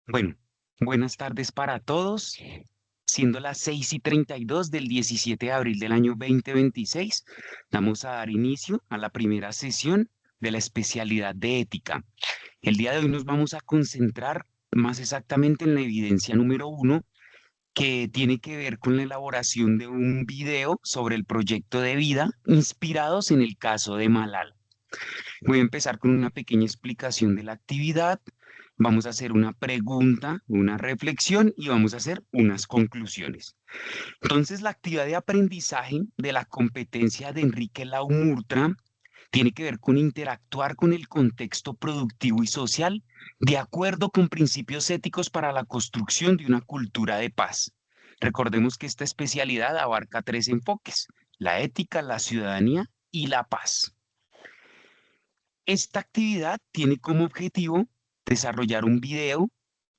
Bueno, buenas tardes para todos. Siendo las 6:32 del 17 de abril del año 2026, vamos a dar inicio a la primera sesión de la especialidad de ética. El día de hoy nos vamos a concentrar más exactamente en la evidencia número uno, que tiene que ver con la elaboración de un video sobre el proyecto de vida inspirados en el caso de Malala. Voy a empezar con una pequeña explicación de la actividad. Vamos a hacer una pregunta, una reflexión y vamos a hacer unas conclusiones. Entonces, la actividad de aprendizaje de la competencia de Enrique Laumurtra tiene que ver con interactuar con el contexto productivo y social de acuerdo con principios éticos para la construcción de una cultura de paz. Recordemos que esta especialidad abarca tres enfoques: la ética, la ciudadanía y la paz. Esta actividad tiene como objetivo desarrollar un video,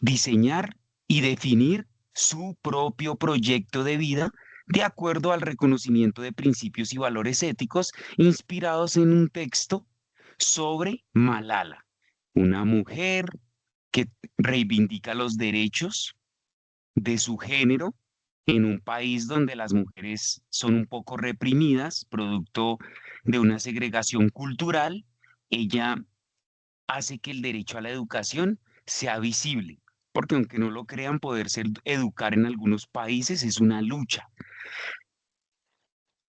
diseñar y definir su propio proyecto de vida de acuerdo al reconocimiento de principios y valores éticos inspirados en un texto sobre Malala, una mujer que reivindica los derechos de su género en un país donde las mujeres son un poco reprimidas, producto de una segregación cultural. Ella hace que el derecho a la educación sea visible, porque aunque no lo crean, poderse educar en algunos países es una lucha.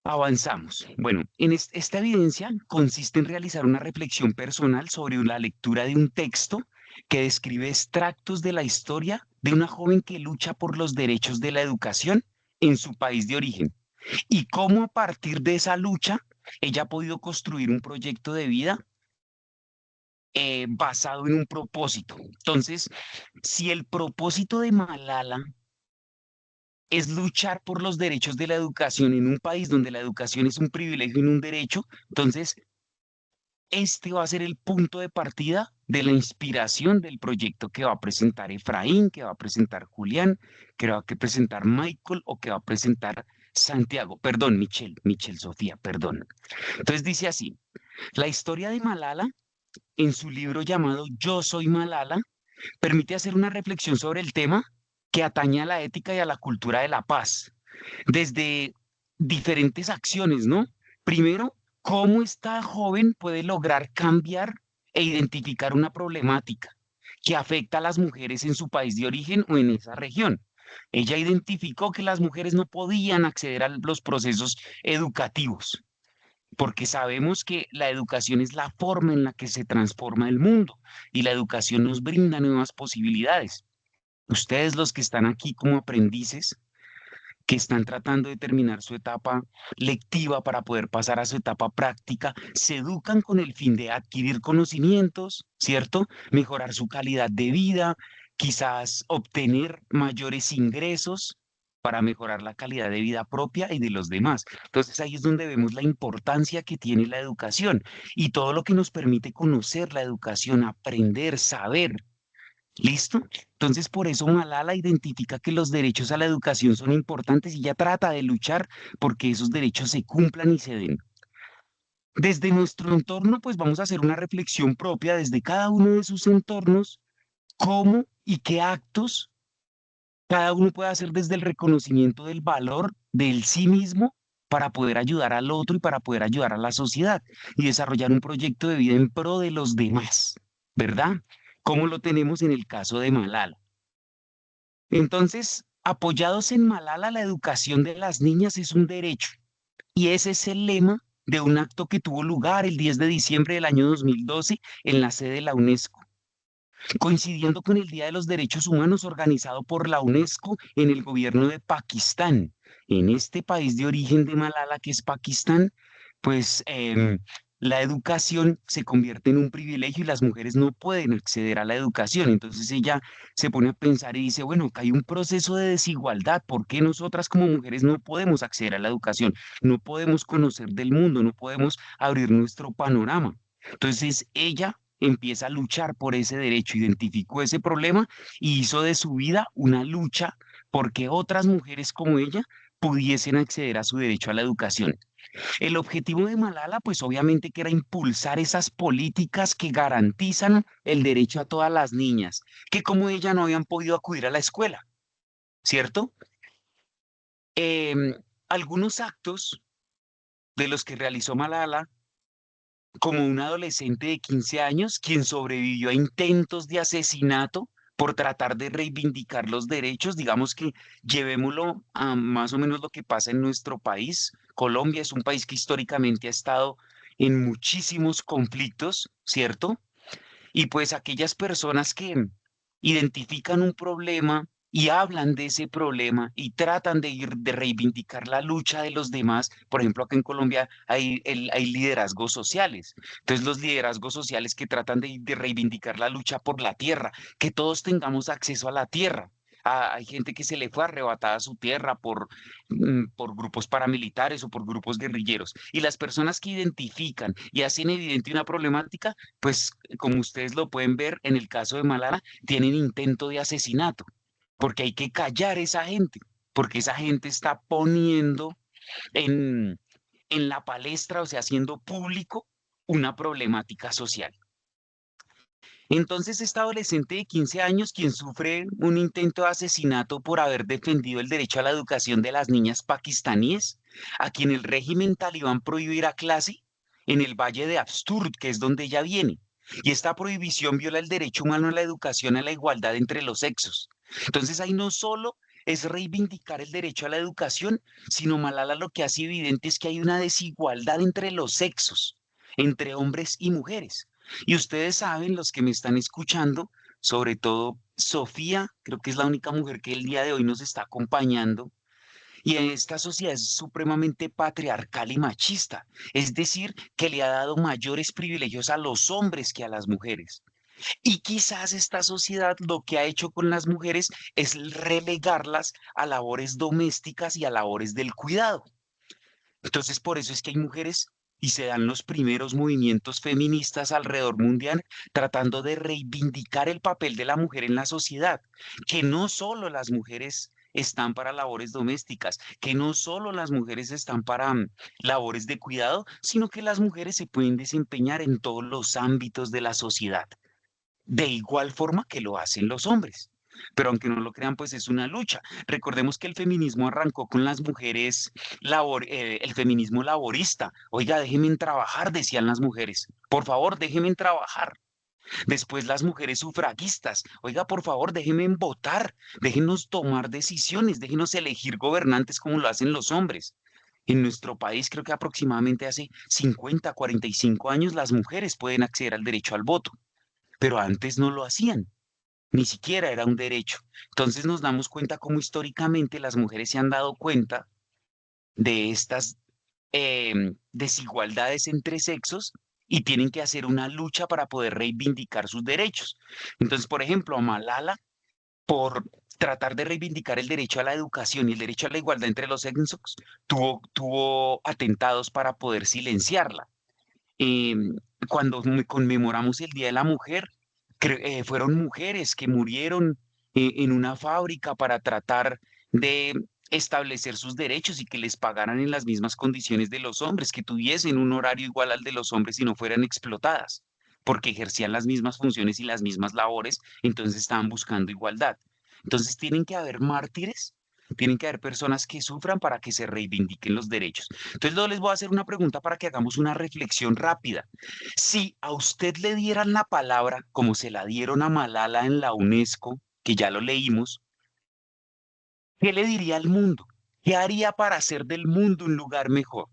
Avanzamos. Bueno, esta evidencia consiste en realizar una reflexión personal sobre la lectura de un texto que describe extractos de la historia de una joven que lucha por los derechos de la educación en su país de origen y cómo a partir de esa lucha ella ha podido construir un proyecto de vida basado en un propósito. Entonces, si el propósito de Malala es luchar por los derechos de la educación en un país donde la educación es un privilegio y no un derecho, entonces este va a ser el punto de partida de la inspiración del proyecto que va a presentar Efraín, que va a presentar Julián, que va a presentar Michael o que va a presentar Santiago. Perdón, Michelle Sofía, perdón. Entonces dice así: la historia de Malala, en su libro llamado Yo soy Malala, permite hacer una reflexión sobre el tema que atañe a la ética y a la cultura de la paz, desde diferentes acciones, ¿no? Primero, cómo esta joven puede lograr cambiar e identificar una problemática que afecta a las mujeres en su país de origen o en esa región. Ella identificó que las mujeres no podían acceder a los procesos educativos, porque sabemos que la educación es la forma en la que se transforma el mundo y la educación nos brinda nuevas posibilidades. Ustedes, los que están aquí como aprendices, que están tratando de terminar su etapa lectiva para poder pasar a su etapa práctica, se educan con el fin de adquirir conocimientos, ¿cierto? Mejorar su calidad de vida, quizás obtener mayores ingresos para mejorar la calidad de vida propia y de los demás. Entonces ahí es donde vemos la importancia que tiene la educación y todo lo que nos permite conocer la educación, aprender, saber. ¿Listo? Entonces, por eso Malala identifica que los derechos a la educación son importantes y ya trata de luchar porque esos derechos se cumplan y se den. Desde nuestro entorno, pues vamos a hacer una reflexión propia desde cada uno de sus entornos, cómo y qué actos cada uno puede hacer desde el reconocimiento del valor del sí mismo para poder ayudar al otro y para poder ayudar a la sociedad y desarrollar un proyecto de vida en pro de los demás, ¿verdad? Como lo tenemos en el caso de Malala. Entonces, apoyados en Malala, la educación de las niñas es un derecho. Y ese es el lema de un acto que tuvo lugar el 10 de diciembre del año 2012 en la sede de la UNESCO, coincidiendo con el Día de los Derechos Humanos organizado por la UNESCO en el gobierno de Pakistán. En este país de origen de Malala, que es Pakistán, pues la educación se convierte en un privilegio y las mujeres no pueden acceder a la educación. Entonces ella se pone a pensar y dice, bueno, acá hay un proceso de desigualdad. ¿Por qué nosotras como mujeres no podemos acceder a la educación? No podemos conocer del mundo, no podemos abrir nuestro panorama. Entonces ella empieza a luchar por ese derecho, identificó ese problema y hizo de su vida una lucha porque otras mujeres como ella pudiesen acceder a su derecho a la educación. El objetivo de Malala, pues obviamente que era impulsar esas políticas que garantizan el derecho a todas las niñas, que como ella no habían podido acudir a la escuela, ¿cierto? Em, Algunos actos de los que realizó Malala, como un adolescente de 15 años, quien sobrevivió a intentos de asesinato por tratar de reivindicar los derechos, digamos que llevémoslo a más o menos lo que pasa en nuestro país. Colombia es un país que históricamente ha estado en muchísimos conflictos, ¿cierto? Y pues aquellas personas que identifican un problema y hablan de ese problema y tratan de reivindicar la lucha de los demás. Por ejemplo, acá en Colombia hay liderazgos sociales. Entonces, los liderazgos sociales que tratan de reivindicar la lucha por la tierra, que todos tengamos acceso a la tierra. Hay gente que se le fue arrebatada su tierra por grupos paramilitares o por grupos guerrilleros. Y las personas que identifican y hacen evidente una problemática, pues como ustedes lo pueden ver en el caso de Malala, tienen intento de asesinato, porque hay que callar a esa gente, porque esa gente está poniendo en, en la palestra, o sea, haciendo público una problemática social. Entonces, esta adolescente de 15 años, quien sufre un intento de asesinato por haber defendido el derecho a la educación de las niñas pakistaníes, a quien el régimen talibán prohibió ir a clase en el Valle de Absturd, que es donde ella viene. Y esta prohibición viola el derecho humano a la educación, a la igualdad entre los sexos. Entonces, ahí no solo es reivindicar el derecho a la educación, sino Malala lo que hace evidente es que hay una desigualdad entre los sexos, entre hombres y mujeres. Y ustedes saben, los que me están escuchando, sobre todo Sofía, creo que es la única mujer que el día de hoy nos está acompañando, y en esta sociedad es supremamente patriarcal y machista, es decir, que le ha dado mayores privilegios a los hombres que a las mujeres. Y quizás esta sociedad lo que ha hecho con las mujeres es relegarlas a labores domésticas y a labores del cuidado. Entonces, por eso es que hay mujeres y se dan los primeros movimientos feministas alrededor mundial tratando de reivindicar el papel de la mujer en la sociedad, que no solo las mujeres están para labores domésticas, que no solo las mujeres están para labores de cuidado, sino que las mujeres se pueden desempeñar en todos los ámbitos de la sociedad de igual forma que lo hacen los hombres. Pero aunque no lo crean, pues es una lucha. Recordemos que el feminismo arrancó con las mujeres, el feminismo laborista. Oiga, déjenme trabajar, decían las mujeres. Por favor, déjenme trabajar. Después las mujeres sufragistas. Oiga, por favor, déjenme votar. Déjenos tomar decisiones. Déjenos elegir gobernantes como lo hacen los hombres. En nuestro país, creo que aproximadamente hace 50, 45 años, las mujeres pueden acceder al derecho al voto, pero antes no lo hacían, ni siquiera era un derecho. Entonces nos damos cuenta cómo históricamente las mujeres se han dado cuenta de estas desigualdades entre sexos y tienen que hacer una lucha para poder reivindicar sus derechos. Entonces, por ejemplo, a Malala, por tratar de reivindicar el derecho a la educación y el derecho a la igualdad entre los sexos, tuvo atentados para poder silenciarla. Cuando conmemoramos el Día de la Mujer, fueron mujeres que murieron en una fábrica para tratar de establecer sus derechos y que les pagaran en las mismas condiciones de los hombres, que tuviesen un horario igual al de los hombres y no fueran explotadas, porque ejercían las mismas funciones y las mismas labores, entonces estaban buscando igualdad. Entonces tienen que haber mártires. Tienen que haber personas que sufran para que se reivindiquen los derechos. Entonces, yo les voy a hacer una pregunta para que hagamos una reflexión rápida. Si a usted le dieran la palabra, como se la dieron a Malala en la UNESCO, que ya lo leímos, ¿qué le diría al mundo? ¿Qué haría para hacer del mundo un lugar mejor?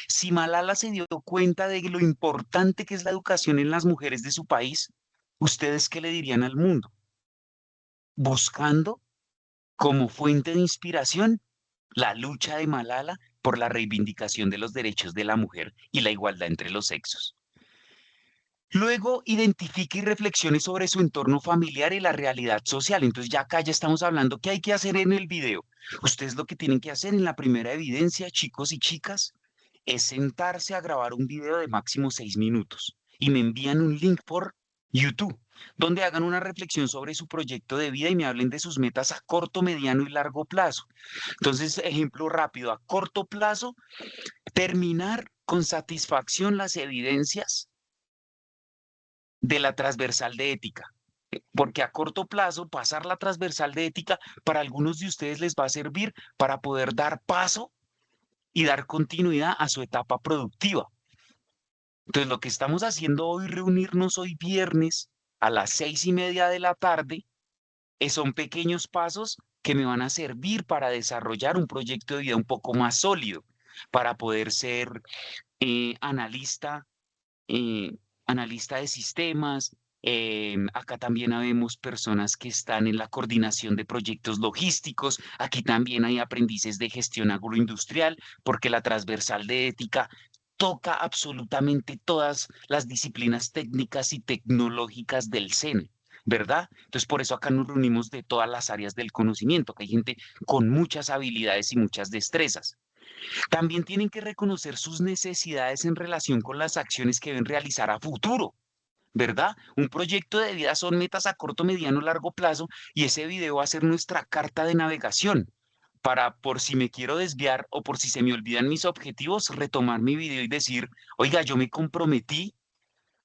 Si Malala se dio cuenta de lo importante que es la educación en las mujeres de su país, ¿ustedes qué le dirían al mundo? Buscando como fuente de inspiración la lucha de Malala por la reivindicación de los derechos de la mujer y la igualdad entre los sexos. Luego, identifique y reflexione sobre su entorno familiar y la realidad social. Entonces, ya acá ya estamos hablando qué hay que hacer en el video. Ustedes lo que tienen que hacer en la primera evidencia, chicos y chicas, es sentarse a grabar un video de máximo 6 minutos y me envían un link por YouTube, donde hagan una reflexión sobre su proyecto de vida y me hablen de sus metas a corto, mediano y largo plazo. Entonces, ejemplo rápido, a corto plazo, terminar con satisfacción las evidencias de la transversal de ética. Porque a corto plazo, pasar la transversal de ética para algunos de ustedes les va a servir para poder dar paso y dar continuidad a su etapa productiva. Entonces, lo que estamos haciendo hoy, reunirnos hoy viernes a las 6:30 de la tarde, son pequeños pasos que me van a servir para desarrollar un proyecto de vida un poco más sólido, para poder ser analista, eh, analista de sistemas. Acá también habemos personas que están en la coordinación de proyectos logísticos. Aquí también hay aprendices de gestión agroindustrial, porque la transversal de ética toca absolutamente todas las disciplinas técnicas y tecnológicas del SENA. ¿Verdad? Entonces, por eso acá nos reunimos de todas las áreas del conocimiento, que hay gente con muchas habilidades y muchas destrezas. También tienen que reconocer sus necesidades en relación con las acciones que deben realizar a futuro, ¿verdad? Un proyecto de vida son metas a corto, mediano, largo plazo y ese video va a ser nuestra carta de navegación para, por si me quiero desviar o por si se me olvidan mis objetivos, retomar mi video y decir, oiga, yo me comprometí.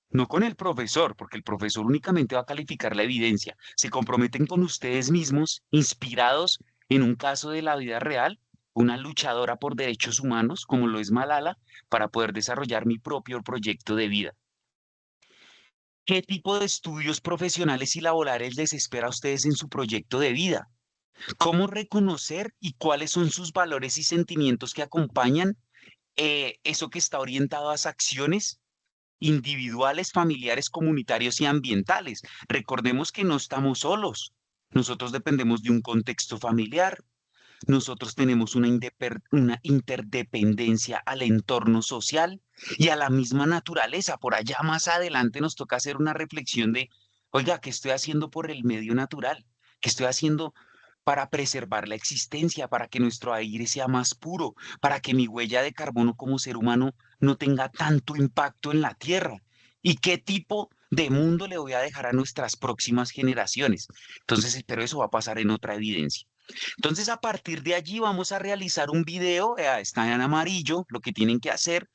No con el profesor, porque el profesor únicamente va a calificar la evidencia. Se comprometen con ustedes mismos, inspirados en un caso de la vida real, una luchadora por derechos humanos, como lo es Malala, para poder desarrollar mi propio proyecto de vida. ¿Qué tipo de estudios profesionales y laborales les espera a ustedes en su proyecto de vida? ¿Cómo reconocer y cuáles son sus valores y sentimientos que acompañan eso que está orientado a las acciones individuales, familiares, comunitarios y ambientales? Recordemos que no estamos solos. Nosotros dependemos de un contexto familiar. Nosotros tenemos una interdependencia al entorno social y a la misma naturaleza. Por allá más adelante nos toca hacer una reflexión de, oiga, ¿qué estoy haciendo por el medio natural? ¿Qué estoy haciendo para preservar la existencia, para que nuestro aire sea más puro, para que mi huella de carbono como ser humano no tenga tanto impacto en la Tierra? ¿Y qué tipo de mundo le voy a dejar a nuestras próximas generaciones? Entonces, pero eso va a pasar en otra evidencia. Entonces, a partir de allí vamos a realizar un video, está en amarillo, lo que tienen que hacer.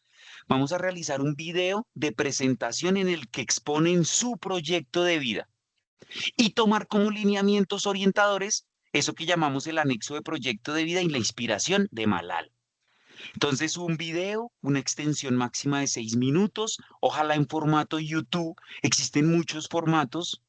Vamos a realizar un video de presentación en el que exponen su proyecto de vida y tomar como lineamientos orientadores eso que llamamos el anexo de proyecto de vida y la inspiración de Malala. Entonces, un video, una extensión máxima de 6 minutos, ojalá en formato YouTube. Existen muchos formatos.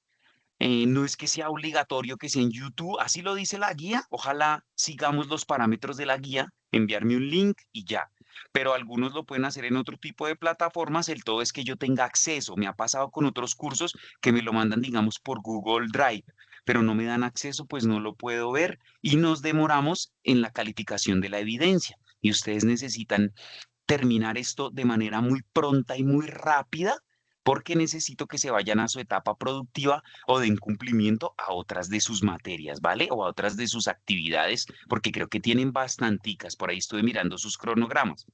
No es que sea obligatorio que sea en YouTube, así lo dice la guía. Ojalá sigamos los parámetros de la guía, enviarme un link y ya. Pero algunos lo pueden hacer en otro tipo de plataformas. El todo es que yo tenga acceso. Me ha pasado con otros cursos que me lo mandan, digamos, por Google Drive, pero no me dan acceso, pues no lo puedo ver y nos demoramos en la calificación de la evidencia. Y ustedes necesitan terminar esto de manera muy pronta y muy rápida, porque necesito que se vayan a su etapa productiva o den cumplimiento a otras de sus materias, ¿vale? O a otras de sus actividades, porque creo que tienen bastanticas. Por ahí estuve mirando sus cronogramas.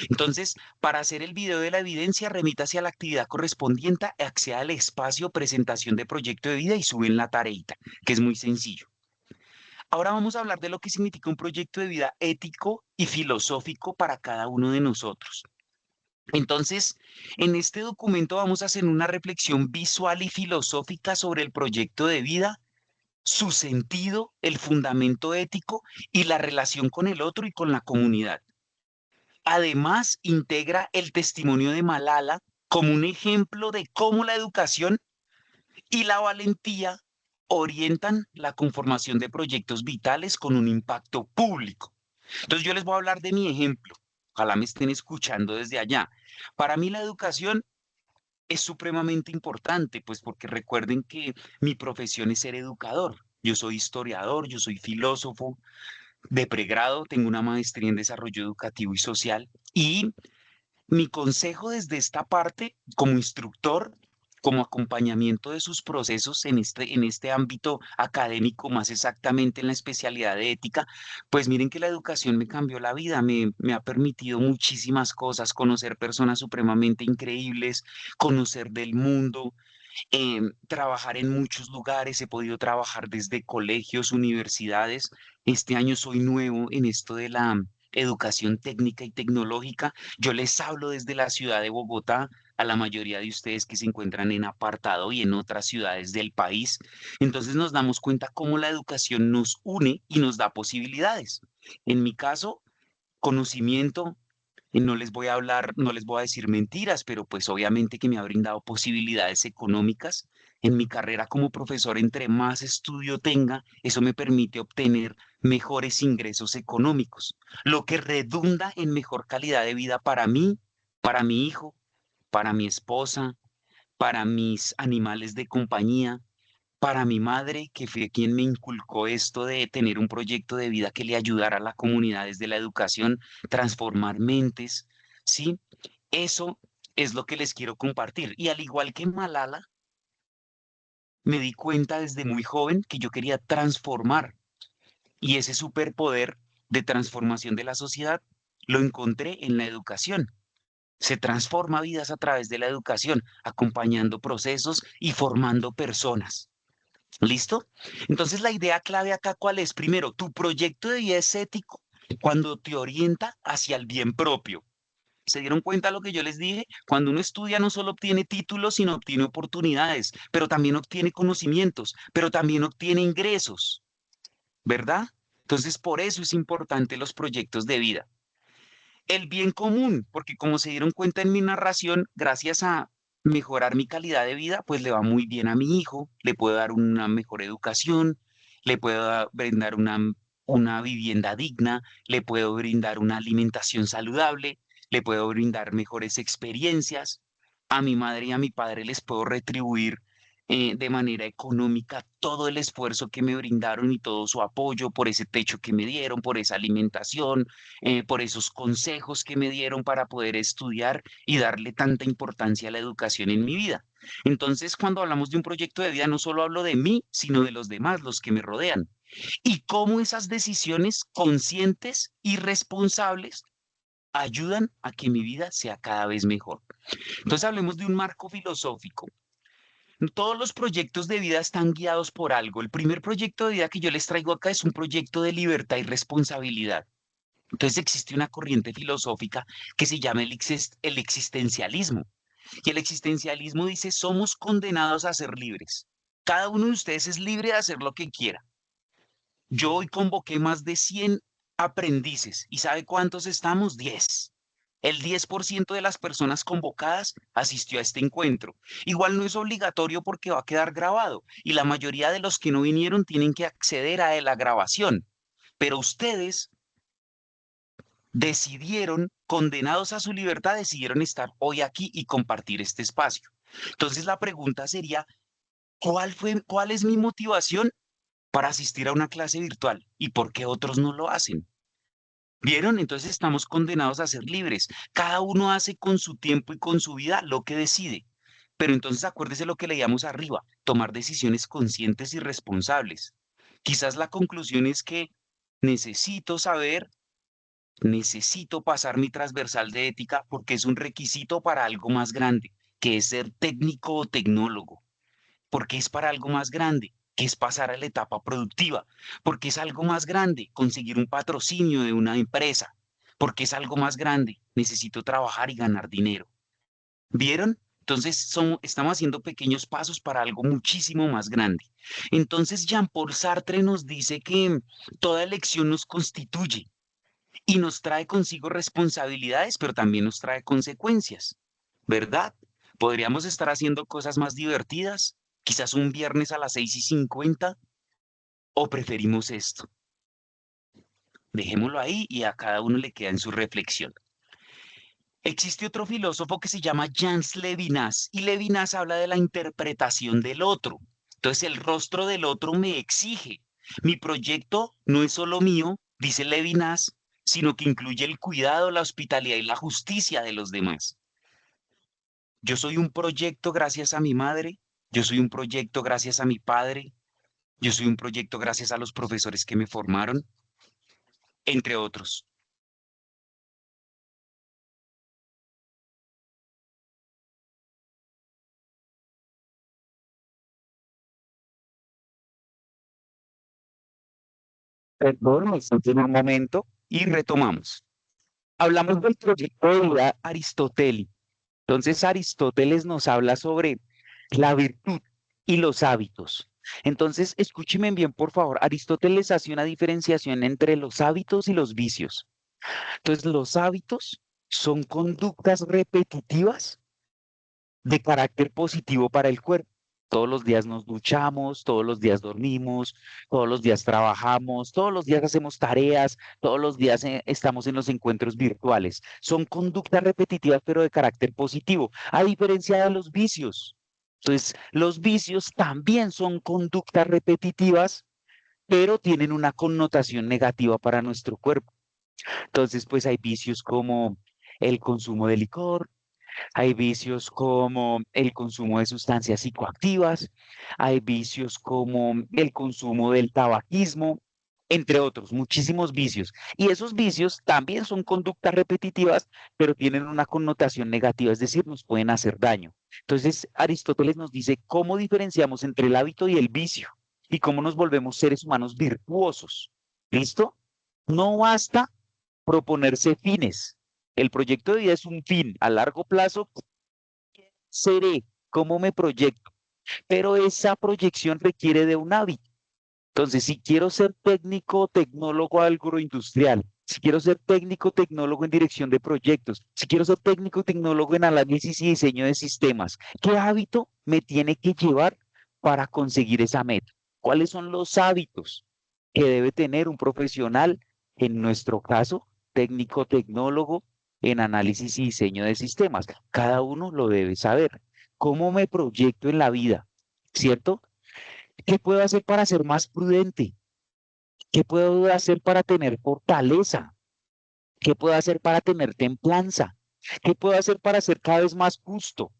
Entonces, para hacer el video de la evidencia, remítase a la actividad correspondiente, acceda al espacio presentación de proyecto de vida y suben la tareita, que es muy sencillo. Ahora vamos a hablar de lo que significa un proyecto de vida ético y filosófico para cada uno de nosotros. Entonces, en este documento vamos a hacer una reflexión visual y filosófica sobre el proyecto de vida, su sentido, el fundamento ético y la relación con el otro y con la comunidad. Además, integra el testimonio de Malala como un ejemplo de cómo la educación y la valentía orientan la conformación de proyectos vitales con un impacto público. Entonces yo les voy a hablar de mi ejemplo. Ojalá me estén escuchando desde allá. Para mí la educación es supremamente importante, pues porque recuerden que mi profesión es ser educador. Yo soy historiador, yo soy filósofo de pregrado, tengo una maestría en desarrollo educativo y social y mi consejo desde esta parte, como instructor, como acompañamiento de sus procesos en este ámbito académico, más exactamente en la especialidad de ética, pues miren que la educación me cambió la vida, me ha permitido muchísimas cosas, conocer personas supremamente increíbles, conocer del mundo. trabajar en muchos lugares, he podido trabajar desde colegios, universidades. Este año soy nuevo en esto de la educación técnica y tecnológica. Yo les hablo desde la ciudad de Bogotá a la mayoría de ustedes que se encuentran en apartado y en otras ciudades del país. Entonces nos damos cuenta cómo la educación nos une y nos da posibilidades. En mi caso, conocimiento, y no les voy a hablar, no les voy a decir mentiras, pero pues obviamente que me ha brindado posibilidades económicas. En mi carrera como profesor, entre más estudio tenga, eso me permite obtener mejores ingresos económicos, lo que redunda en mejor calidad de vida para mí, para mi hijo, para mi esposa, para mis animales de compañía, para mi madre, que fue quien me inculcó esto de tener un proyecto de vida que le ayudara a la comunidad desde la educación, transformar mentes, ¿sí? Eso es lo que les quiero compartir. Y al igual que Malala, me di cuenta desde muy joven que yo quería transformar y ese superpoder de transformación de la sociedad lo encontré en la educación. Se transforma vidas a través de la educación, acompañando procesos y formando personas. ¿Listo? Entonces la idea clave acá, ¿cuál es? Primero, tu proyecto de vida es ético cuando te orienta hacia el bien propio. ¿Se dieron cuenta de lo que yo les dije? Cuando uno estudia no solo obtiene títulos, sino obtiene oportunidades, pero también obtiene conocimientos, pero también obtiene ingresos, ¿verdad? Entonces, por eso es importante los proyectos de vida. El bien común, porque como se dieron cuenta en mi narración, gracias a mejorar mi calidad de vida, pues le va muy bien a mi hijo, le puedo dar una mejor educación, le puedo brindar una vivienda digna, le puedo brindar una alimentación saludable, le puedo brindar mejores experiencias. A mi madre y a mi padre les puedo retribuir de manera económica todo el esfuerzo que me brindaron y todo su apoyo por ese techo que me dieron, por esa alimentación, por esos consejos que me dieron para poder estudiar y darle tanta importancia a la educación en mi vida. Entonces, cuando hablamos de un proyecto de vida, no solo hablo de mí, sino de los demás, los que me rodean. Y cómo esas decisiones conscientes y responsables ayudan a que mi vida sea cada vez mejor. Entonces, hablemos de un marco filosófico. Todos los proyectos de vida están guiados por algo. El primer proyecto de vida que yo les traigo acá es un proyecto de libertad y responsabilidad. Entonces existe una corriente filosófica que se llama el existencialismo. Y el existencialismo dice, somos condenados a ser libres. Cada uno de ustedes es libre de hacer lo que quiera. Yo hoy convoqué más de 100 aprendices. ¿Y sabe cuántos estamos? 10. El 10% de las personas convocadas asistió a este encuentro. Igual no es obligatorio porque va a quedar grabado y la mayoría de los que no vinieron tienen que acceder a la grabación. Pero ustedes decidieron, condenados a su libertad, decidieron estar hoy aquí y compartir este espacio. Entonces la pregunta sería, cuál es mi motivación para asistir a una clase virtual y por qué otros no lo hacen? ¿Vieron? Entonces estamos condenados a ser libres. Cada uno hace con su tiempo y con su vida lo que decide. Pero entonces acuérdese lo que leíamos arriba, tomar decisiones conscientes y responsables. Quizás la conclusión es que necesito saber. Necesito pasar mi transversal de ética porque es un requisito para algo más grande, que es ser técnico o tecnólogo, porque es para algo más grande, que es pasar a la etapa productiva, porque es algo más grande, conseguir un patrocinio de una empresa, porque es algo más grande, necesito trabajar y ganar dinero. ¿Vieron? Entonces estamos haciendo pequeños pasos para algo muchísimo más grande. Entonces Jean-Paul Sartre nos dice que toda elección nos constituye y nos trae consigo responsabilidades, pero también nos trae consecuencias, ¿verdad? Podríamos estar haciendo cosas más divertidas, quizás un viernes a las 6:50, o preferimos esto. Dejémoslo ahí y a cada uno le queda en su reflexión. Existe otro filósofo que se llama Jans Levinas y Levinas habla de la interpretación del otro. Entonces el rostro del otro me exige. Mi proyecto no es solo mío, dice Levinas, sino que incluye el cuidado, la hospitalidad y la justicia de los demás. Yo soy un proyecto gracias a mi madre, yo soy un proyecto gracias a mi padre, yo soy un proyecto gracias a los profesores que me formaron, entre otros. Perdón, me salté en un momento y retomamos. Hablamos del proyecto de vida aristotélico. Entonces, Aristóteles nos habla sobre la virtud y los hábitos. Entonces, escúcheme bien, por favor. Aristóteles hace una diferenciación entre los hábitos y los vicios. Entonces, los hábitos son conductas repetitivas de carácter positivo para el cuerpo. Todos los días nos duchamos, todos los días dormimos, todos los días trabajamos, todos los días hacemos tareas, todos los días estamos en los encuentros virtuales. Son conductas repetitivas, pero de carácter positivo, a diferencia de los vicios. Entonces, los vicios también son conductas repetitivas, pero tienen una connotación negativa para nuestro cuerpo. Entonces, pues hay vicios como el consumo de licor, hay vicios como el consumo de sustancias psicoactivas, hay vicios como el consumo del tabaquismo, entre otros, muchísimos vicios. Y esos vicios también son conductas repetitivas, pero tienen una connotación negativa, es decir, nos pueden hacer daño. Entonces, Aristóteles nos dice cómo diferenciamos entre el hábito y el vicio y cómo nos volvemos seres humanos virtuosos. ¿Listo? No basta proponerse fines. El proyecto de vida es un fin a largo plazo. Seré, cómo me proyecto, pero esa proyección requiere de un hábito. Entonces, si quiero ser técnico, tecnólogo agroindustrial, si quiero ser técnico, tecnólogo en dirección de proyectos, si quiero ser técnico, tecnólogo en análisis y diseño de sistemas, ¿qué hábito me tiene que llevar para conseguir esa meta? ¿Cuáles son los hábitos que debe tener un profesional, en nuestro caso, técnico, tecnólogo en análisis y diseño de sistemas? Cada uno lo debe saber. ¿Cómo me proyecto en la vida? ¿Cierto? ¿Qué puedo hacer para ser más prudente? ¿Qué puedo hacer para tener fortaleza? ¿Qué puedo hacer para tener templanza? ¿Qué puedo hacer para ser cada vez más justo?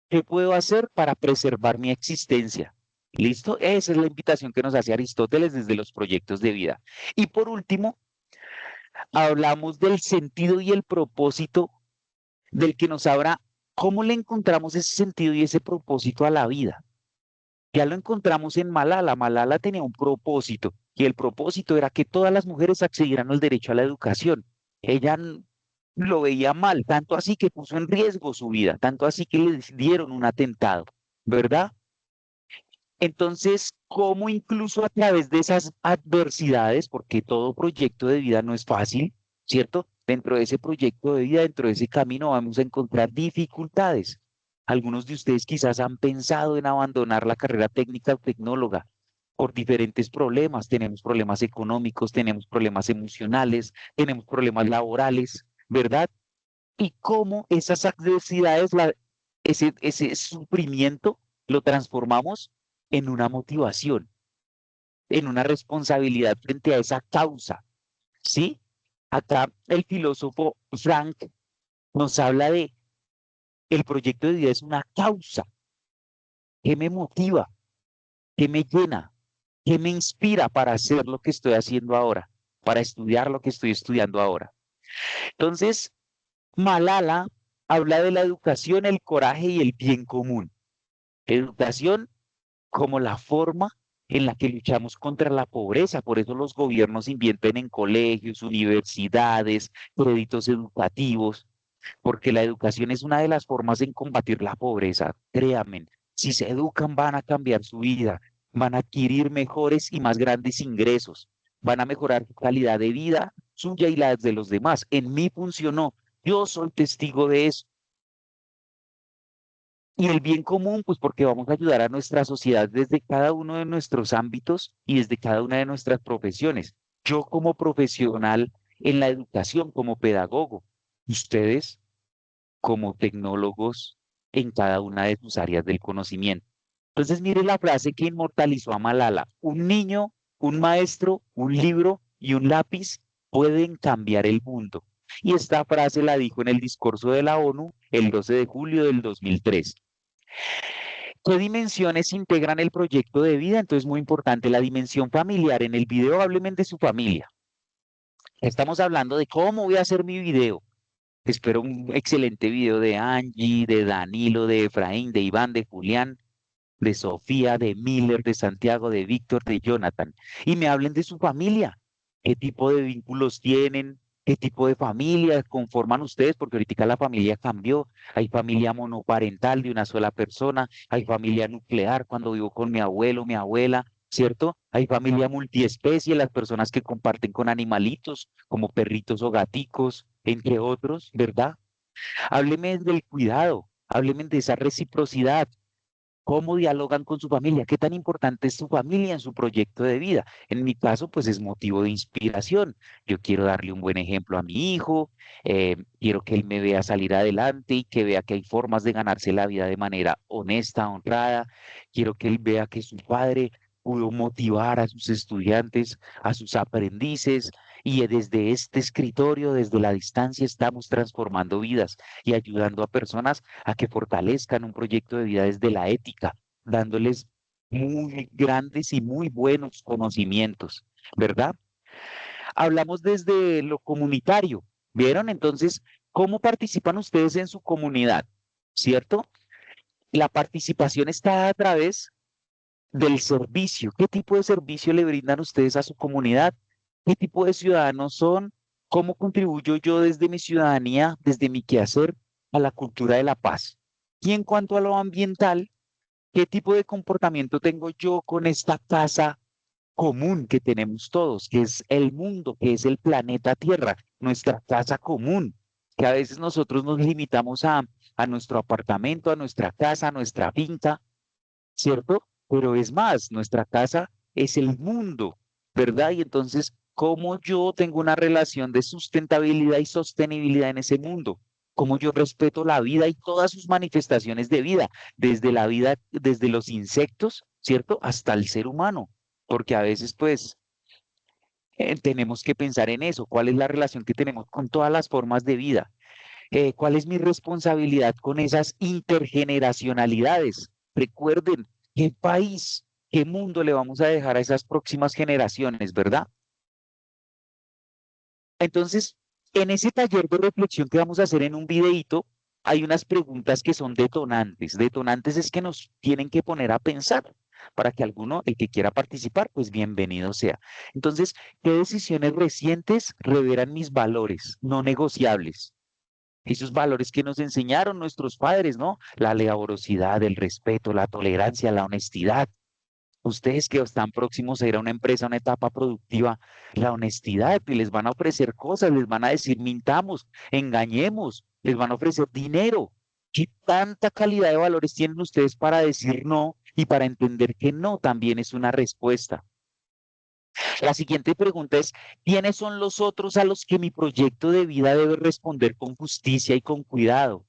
¿Qué puedo hacer para preservar mi existencia? ¿Listo? Esa es la invitación que nos hace Aristóteles desde los proyectos de vida. Y por último, hablamos del sentido y el propósito del que nos habla, cómo le encontramos ese sentido y ese propósito a la vida. Ya lo encontramos en Malala. Malala tenía un propósito y el propósito era que todas las mujeres accedieran al derecho a la educación. Ella lo veía mal, tanto así que puso en riesgo su vida, tanto así que le dieron un atentado, ¿verdad? Entonces, ¿cómo incluso a través de esas adversidades, porque todo proyecto de vida no es fácil, ¿cierto? Dentro de ese proyecto de vida, dentro de ese camino vamos a encontrar dificultades. Algunos de ustedes quizás han pensado en abandonar la carrera técnica o tecnóloga por diferentes problemas. Tenemos problemas económicos, tenemos problemas emocionales, tenemos problemas laborales, ¿verdad? Y cómo esas adversidades, ese sufrimiento, lo transformamos en una motivación, en una responsabilidad frente a esa causa, ¿sí? Acá el filósofo Frank nos habla de el proyecto de vida es una causa que me motiva, que me llena, que me inspira para hacer lo que estoy haciendo ahora, para estudiar lo que estoy estudiando ahora. Entonces, Malala habla de la educación, el coraje y el bien común. Educación como la forma en la que luchamos contra la pobreza. Por eso los gobiernos invierten en colegios, universidades, créditos educativos, porque la educación es una de las formas en combatir la pobreza. Créanme, si se educan van a cambiar su vida, van a adquirir mejores y más grandes ingresos, van a mejorar su calidad de vida suya y la de los demás. En mí funcionó. Yo soy testigo de eso. Y el bien común, pues porque vamos a ayudar a nuestra sociedad desde cada uno de nuestros ámbitos y desde cada una de nuestras profesiones. Yo como profesional en la educación, como pedagogo, ustedes como tecnólogos en cada una de sus áreas del conocimiento. Entonces, mire la frase que inmortalizó a Malala. Un niño, un maestro, un libro y un lápiz pueden cambiar el mundo. Y esta frase la dijo en el discurso de la ONU el 12 de julio del 2003. ¿Qué dimensiones integran el proyecto de vida? Entonces, muy importante, la dimensión familiar. En el video háblenme de su familia. Estamos hablando de cómo voy a hacer mi video. Espero un excelente video de Angie, de Danilo, de Efraín, de Iván, de Julián. de Sofía, de Miller, de Santiago, de Víctor, de Jonathan, y me hablen de su familia, qué tipo de vínculos tienen, qué tipo de familia conforman ustedes, porque ahorita la familia cambió, hay familia monoparental de una sola persona, hay familia nuclear cuando vivo con mi abuelo, mi abuela, ¿cierto? Hay familia multiespecie, las personas que comparten con animalitos, como perritos o gaticos, entre otros, ¿verdad? Hábleme del cuidado, hábleme de esa reciprocidad. ¿Cómo dialogan con su familia? ¿Qué tan importante es su familia en su proyecto de vida? En mi caso, pues es motivo de inspiración. Yo quiero darle un buen ejemplo a mi hijo, quiero que él me vea salir adelante y que vea que hay formas de ganarse la vida de manera honesta, honrada. Quiero que él vea que su padre pudo motivar a sus estudiantes, a sus aprendices, y desde este escritorio, desde la distancia, estamos transformando vidas y ayudando a personas a que fortalezcan un proyecto de vida desde la ética, dándoles muy grandes y muy buenos conocimientos, ¿verdad? Hablamos desde lo comunitario, ¿vieron? Entonces, ¿cómo participan ustedes en su comunidad? ¿Cierto? La participación está a través del servicio. ¿Qué tipo de servicio le brindan ustedes a su comunidad? ¿Qué tipo de ciudadanos son? ¿Cómo contribuyo yo desde mi ciudadanía, desde mi quehacer, a la cultura de la paz? Y en cuanto a lo ambiental, ¿qué tipo de comportamiento tengo yo con esta casa común que tenemos todos, que es el mundo, que es el planeta Tierra, nuestra casa común, que a veces nosotros nos limitamos a nuestro apartamento, a nuestra casa, a nuestra finca, ¿cierto? Pero es más, nuestra casa es el mundo, ¿verdad? Y entonces, ¿cómo yo tengo una relación de sustentabilidad y sostenibilidad en ese mundo? ¿Cómo yo respeto la vida y todas sus manifestaciones de vida, desde los insectos, ¿cierto? Hasta el ser humano, porque a veces, pues, tenemos que pensar en eso, cuál es la relación que tenemos con todas las formas de vida, cuál es mi responsabilidad con esas intergeneracionalidades. Recuerden, qué país, qué mundo le vamos a dejar a esas próximas generaciones, ¿verdad? Entonces, en ese taller de reflexión que vamos a hacer en un videíto, hay unas preguntas que son detonantes. Detonantes es que nos tienen que poner a pensar para que alguno, el que quiera participar, pues bienvenido sea. Entonces, ¿qué decisiones recientes revelan mis valores no negociables? Esos valores que nos enseñaron nuestros padres, ¿no? La laboriosidad, el respeto, la tolerancia, la honestidad. Ustedes que están próximos a ir a una empresa, a una etapa productiva, la honestidad, y les van a ofrecer cosas, les van a decir mintamos, engañemos, les van a ofrecer dinero. ¿Qué tanta calidad de valores tienen ustedes para decir no y para entender que no también es una respuesta? La siguiente pregunta es, ¿quiénes son los otros a los que mi proyecto de vida debe responder con justicia y con cuidado?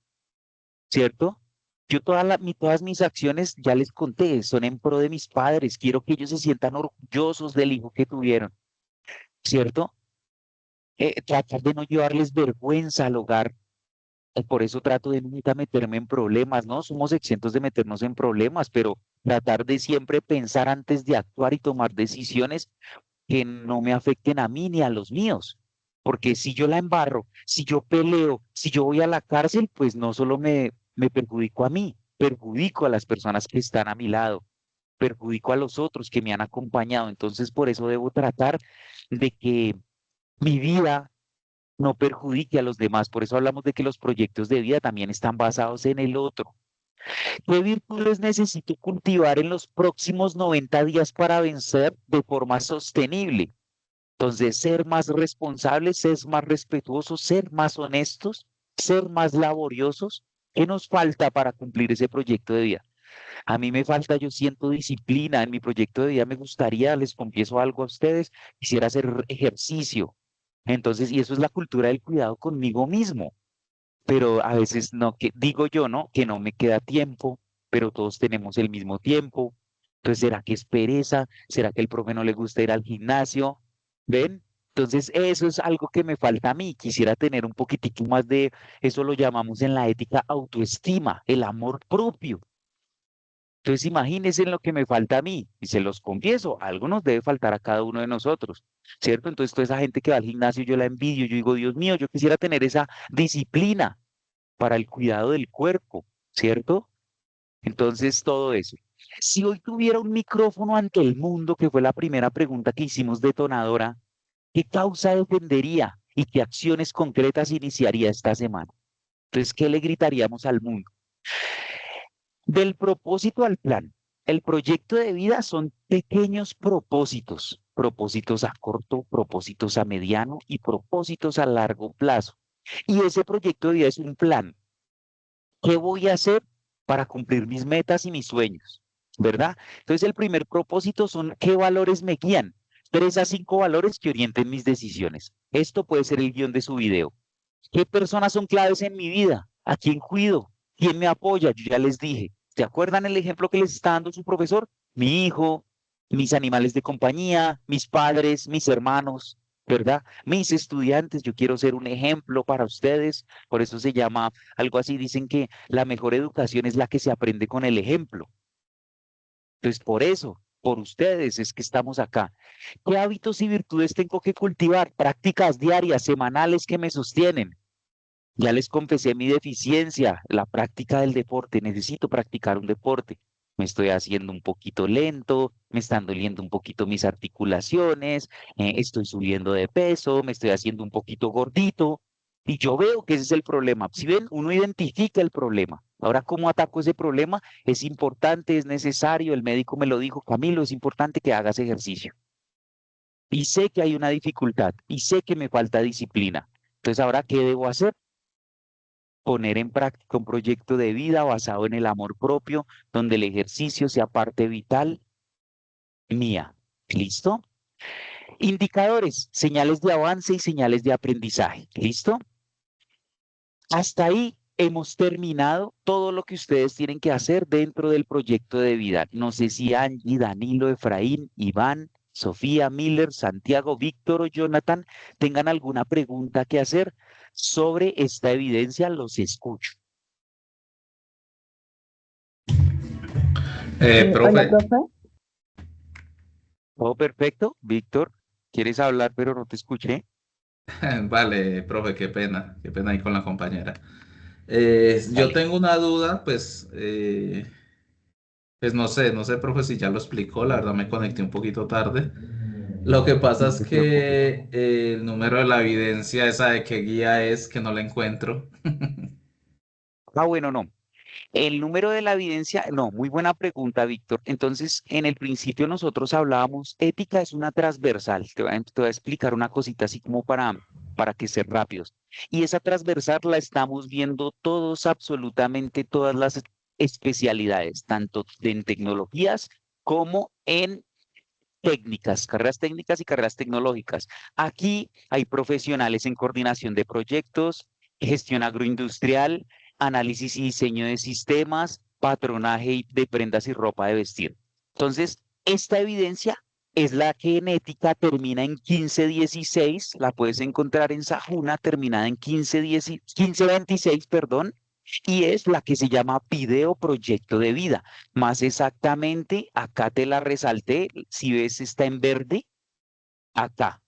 ¿Cierto? Yo todas mis acciones, ya les conté, son en pro de mis padres. Quiero que ellos se sientan orgullosos del hijo que tuvieron, ¿cierto? Tratar de no llevarles vergüenza al hogar. Por eso trato de nunca meterme en problemas, ¿no? Somos exentos de meternos en problemas, pero tratar de siempre pensar antes de actuar y tomar decisiones que no me afecten a mí ni a los míos. Porque si yo la embarro, si yo peleo, si yo voy a la cárcel, pues no solo me perjudico a mí, perjudico a las personas que están a mi lado, perjudico a los otros que me han acompañado. Entonces, por eso debo tratar de que mi vida no perjudique a los demás. Por eso hablamos de que los proyectos de vida también están basados en el otro. ¿Qué virtudes necesito cultivar en los próximos 90 días para vencer de forma sostenible? Entonces, ser más responsables, ser más respetuosos, ser más honestos, ser más laboriosos. ¿Qué nos falta para cumplir ese proyecto de vida? A mí me falta, yo siento disciplina en mi proyecto de vida. Me gustaría, les confieso algo a ustedes, quisiera hacer ejercicio. Entonces, y eso es la cultura del cuidado conmigo mismo. Pero a veces no, que digo yo, ¿no? Que no me queda tiempo, pero todos tenemos el mismo tiempo. Entonces, ¿será que es pereza? ¿Será que el profe no le gusta ir al gimnasio? ¿Ven? Entonces, eso es algo que me falta a mí. Quisiera tener un poquitico más de, eso lo llamamos en la ética autoestima, el amor propio. Entonces, imagínense en lo que me falta a mí, y se los confieso, algo nos debe faltar a cada uno de nosotros, ¿cierto? Entonces, toda esa gente que va al gimnasio, yo la envidio, yo digo, Dios mío, yo quisiera tener esa disciplina para el cuidado del cuerpo, ¿cierto? Entonces, todo eso. Si hoy tuviera un micrófono ante el mundo, que fue la primera pregunta que hicimos detonadora, ¿qué causa defendería y qué acciones concretas iniciaría esta semana? Entonces, ¿qué le gritaríamos al mundo? Del propósito al plan. El proyecto de vida son pequeños propósitos, propósitos a corto, propósitos a mediano y propósitos a largo plazo. Y ese proyecto de vida es un plan. ¿Qué voy a hacer para cumplir mis metas y mis sueños? ¿Verdad? Entonces, el primer propósito son qué valores me guían. 3 a 5 valores que orienten mis decisiones. Esto puede ser el guión de su video. ¿Qué personas son claves en mi vida? ¿A quién cuido? ¿Quién me apoya? Yo ya les dije. ¿Se acuerdan el ejemplo que les está dando su profesor? Mi hijo, mis animales de compañía, mis padres, mis hermanos, ¿verdad? Mis estudiantes, yo quiero ser un ejemplo para ustedes. Por eso se llama algo así. Dicen que la mejor educación es la que se aprende con el ejemplo. Entonces, por eso, por ustedes es que estamos acá. ¿Qué hábitos y virtudes tengo que cultivar? Prácticas diarias, semanales que me sostienen. Ya les confesé mi deficiencia, la práctica del deporte. Necesito practicar un deporte. Me estoy haciendo un poquito lento, me están doliendo un poquito mis articulaciones, estoy subiendo de peso, me estoy haciendo un poquito gordito. Y yo veo que ese es el problema. Si ven, uno identifica el problema. Ahora, ¿cómo ataco ese problema? Es importante, es necesario. El médico me lo dijo, Camilo, es importante que hagas ejercicio. Y sé que hay una dificultad y sé que me falta disciplina. Entonces, ¿ahora qué debo hacer? Poner en práctica un proyecto de vida basado en el amor propio, donde el ejercicio sea parte vital mía. ¿Listo? Indicadores, señales de avance y señales de aprendizaje. ¿Listo? Hasta ahí hemos terminado todo lo que ustedes tienen que hacer dentro del proyecto de vida. No sé si Angie, Danilo, Efraín, Iván, Sofía, Miller, Santiago, Víctor o Jonathan tengan alguna pregunta que hacer sobre esta evidencia. Los escucho. Hola, Profe, profe. Todo perfecto. Víctor, ¿quieres hablar pero no te escuché? vale, profe, qué pena ahí con la compañera. Yo Dale. tengo una duda, pues no sé, profe, si ya lo explicó, la verdad me conecté un poquito tarde. Lo que pasa No es te preocupes. que el número de la evidencia, esa de qué guía es, que no la encuentro. Bueno, no. El número de la evidencia, no, muy buena pregunta, Víctor. Entonces, en el principio nosotros hablábamos, ética es una transversal. Te voy a explicar una cosita así como para que ser rápidos. Y esa transversal la estamos viendo todos, absolutamente todas las especialidades, tanto en tecnologías como en carreras técnicas y carreras tecnológicas. Aquí hay profesionales en coordinación de proyectos, gestión agroindustrial, análisis y diseño de sistemas, patronaje de prendas y ropa de vestir. Entonces, esta evidencia es la que en ética termina en 1516, la puedes encontrar en Sajuna, terminada en 1526, perdón, y es la que se llama Video Proyecto de Vida. Más exactamente, acá te la resalté, si ves está en verde, acá,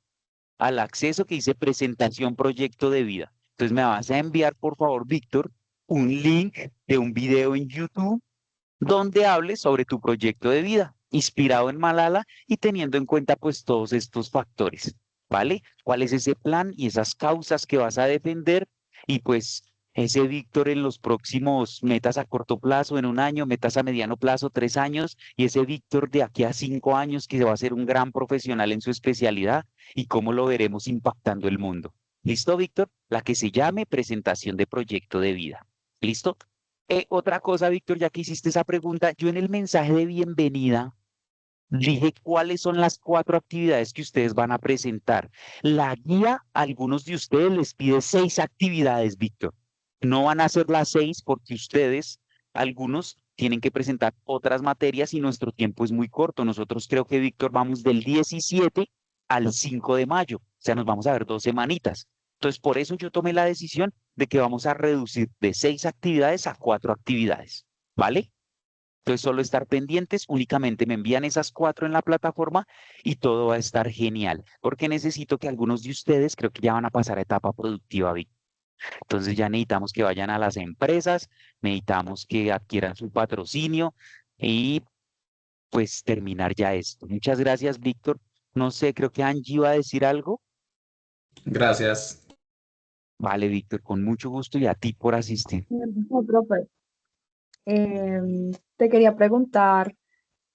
al acceso que dice presentación proyecto de vida. Entonces me vas a enviar, por favor, Víctor, un link de un video en YouTube donde hables sobre tu proyecto de vida, inspirado en Malala y teniendo en cuenta pues todos estos factores, ¿vale? ¿Cuál es ese plan y esas causas que vas a defender? Y pues ese Víctor en los próximos metas a corto plazo, en un año, metas a mediano plazo, 3 años, y ese Víctor de aquí a 5 años que va a ser un gran profesional en su especialidad y cómo lo veremos impactando el mundo. ¿Listo, Víctor? La que se llame presentación de proyecto de vida. ¿Listo? Otra cosa, Víctor, ya que hiciste esa pregunta, yo en el mensaje de bienvenida dije cuáles son las 4 actividades que ustedes van a presentar. La guía, a algunos de ustedes les pide 6 actividades, Víctor. No van a hacer las 6 porque ustedes, algunos, tienen que presentar otras materias y nuestro tiempo es muy corto. Nosotros creo que, Víctor, vamos del 17 al 5 de mayo. O sea, nos vamos a ver 2 semanitas. Entonces, por eso yo tomé la decisión de que vamos a reducir de 6 actividades a 4 actividades. ¿Vale? Entonces, solo estar pendientes, únicamente me envían esas 4 en la plataforma y todo va a estar genial, porque necesito que algunos de ustedes, creo que ya van a pasar a etapa productiva, Vic. Entonces ya necesitamos que vayan a las empresas, necesitamos que adquieran su patrocinio y pues terminar ya esto. Muchas gracias, Víctor. No sé, creo que Angie iba a decir algo. Gracias. Vale, Víctor, con mucho gusto y a ti por asistir. No, profe, te quería preguntar,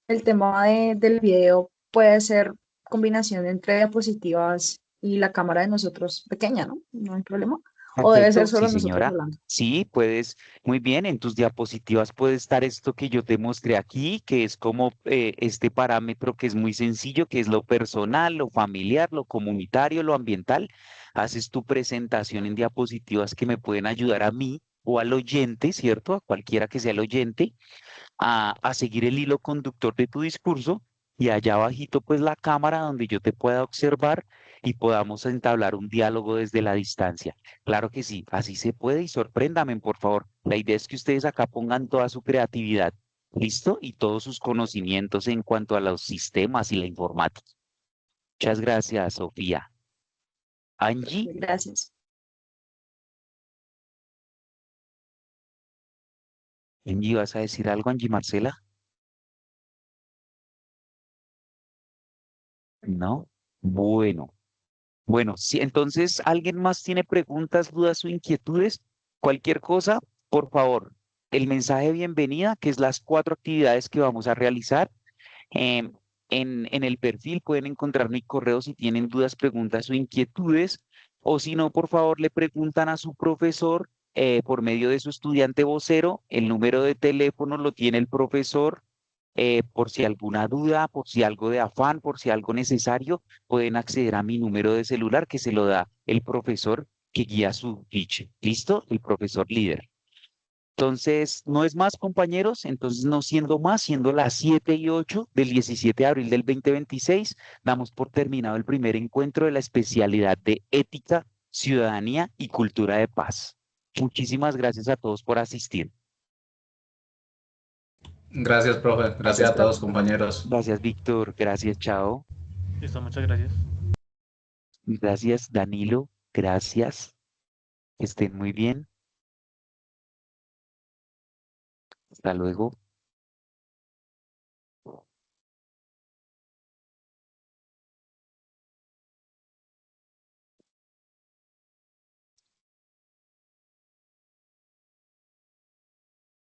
el tema del video puede ser combinación entre diapositivas y la cámara de nosotros pequeña, ¿no? No hay problema. O debe ser Perfecto, sí, solo nosotros señora. hablando. Sí, puedes, muy bien, en tus diapositivas puede estar esto que yo te mostré aquí, que es como este parámetro que es muy sencillo, que es lo personal, lo familiar, lo comunitario, lo ambiental. Haces tu presentación en diapositivas que me pueden ayudar a mí o al oyente, ¿cierto? A cualquiera que sea el oyente a seguir el hilo conductor de tu discurso y allá abajito pues la cámara donde yo te pueda observar y podamos entablar un diálogo desde la distancia. Claro que sí, así se puede y sorpréndame, por favor. La idea es que ustedes acá pongan toda su creatividad, ¿listo? Y todos sus conocimientos en cuanto a los sistemas y la informática. Muchas gracias, Sofía. Angie, Gracias. Angie, ¿vas a decir algo, Angie Marcela? No. Bueno. Bueno, si entonces alguien más tiene preguntas, dudas o inquietudes, cualquier cosa, por favor, el mensaje de bienvenida, que es las 4 actividades que vamos a realizar. em, en el perfil pueden encontrar mi correo si tienen dudas, preguntas o inquietudes, o si no, por favor, le preguntan a su profesor por medio de su estudiante vocero. El número de teléfono lo tiene el profesor por si alguna duda, por si algo de afán, por si algo necesario, pueden acceder a mi número de celular que se lo da el profesor que guía su teacher. ¿Listo? El profesor líder. Entonces, no es más, compañeros. Entonces, no siendo más, siendo las 7:08 del 17 de abril del 2026, damos por terminado el primer encuentro de la especialidad de ética, ciudadanía y cultura de paz. Muchísimas gracias a todos por asistir. Gracias, profe. Gracias Gracias, a todos, profe. compañeros. Gracias, Víctor. Gracias, chao. Listo, muchas gracias. Gracias, Danilo. Gracias. Que estén muy bien. Hasta luego.